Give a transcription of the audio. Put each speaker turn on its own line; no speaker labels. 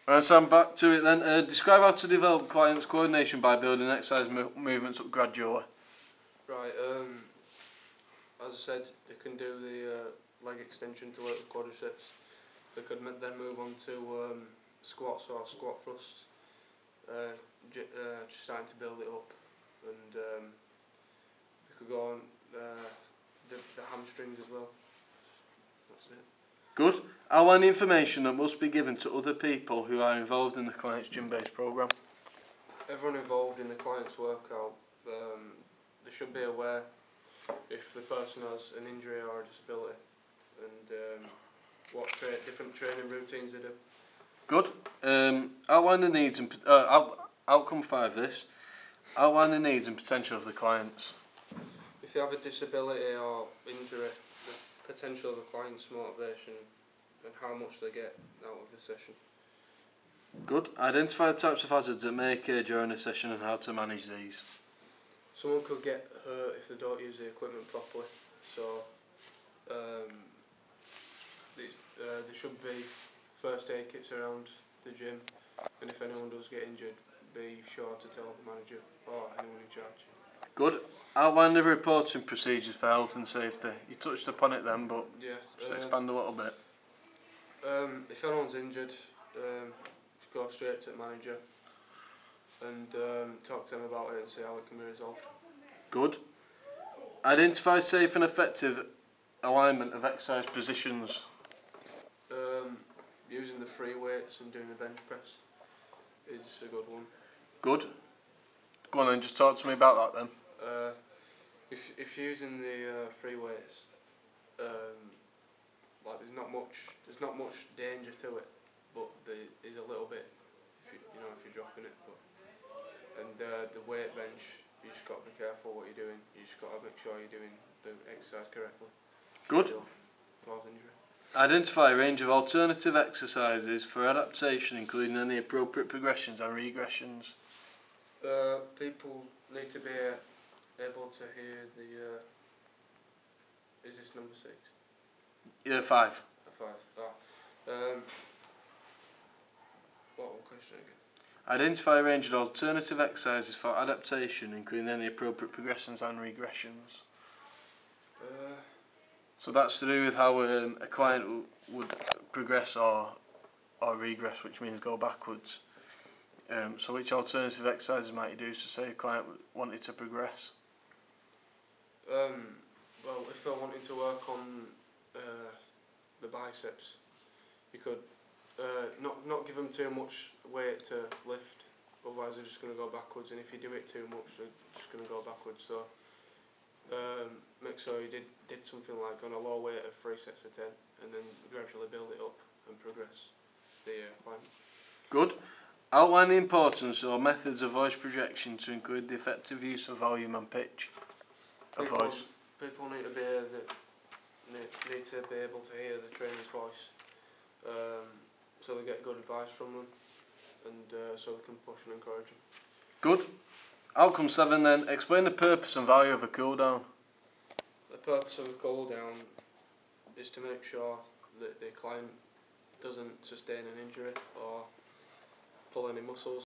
Right, so I'm back to it then. Describe how to develop clients' coordination by building exercise movements up gradually.
Right, as I said, they can do the leg extension to work the quadriceps. They could then move on to squats or squat thrusts, just starting to build it up, and we could go on the hamstrings as well. That's it.
Good. Outline the information that must be given to other people who are involved in the client's gym-based programme.
Everyone involved in the client's workout, they should be aware if the person has an injury or a disability, and what different training routines they do.
Good. Outline the needs and outcome 5. This. Outline the needs and potential of the clients.
If you have a disability or injury, the potential of the client's motivation and how much they get out of the session.
Good. Identify the types of hazards that may occur during a session and how to manage these.
Someone could get hurt if they don't use the equipment properly, so there should be first aid kits around the gym, and if anyone does get injured, be sure to tell the manager or anyone in charge.
Good. Outline the reporting procedures for health and safety. You touched upon it then, but
yeah,
just expand a little bit.
If anyone's injured, go straight to the manager and talk to them about it and see how it can be resolved.
Good. Identify safe and effective alignment of exercise positions.
Using the free weights and doing the bench press is a good one.
Good. Go on then, just talk to me about that then.
If you're using the free weights, like there's not much danger to it, but there is a little bit if you're dropping it. And the weight bench, you just got to be careful what you're doing. You just got to make sure you're doing the exercise correctly.
Good.
Cause injury.
Identify a range of alternative exercises for adaptation, including any appropriate progressions and regressions.
People need to be able to hear the. Is this number 6?
Yeah, 5.
5. What was the question again?
Identify a range of alternative exercises for adaptation, including any appropriate progressions and regressions. So that's to do with how a client would progress or regress, which means go backwards. So which alternative exercises might you do to say a client wanted to progress?
Well, if they're wanting to work on the biceps, you could not give them too much weight to lift, otherwise they're just going to go backwards, and if you do it too much they're just going to go backwards. So make sure you did something like on a low weight of 3 sets of 10 and then gradually build it up and progress the climb.
Good. Outline the importance or methods of voice projection to include the effective use of volume and pitch of voice.
People need to be able to hear the trainer's voice, so they get good advice from them, and so they can push and encourage them. Good.
Outcome 7 then. Explain the purpose and value of a cool down.
The purpose of a cool down is to make sure that the client doesn't sustain an injury or pull any muscles.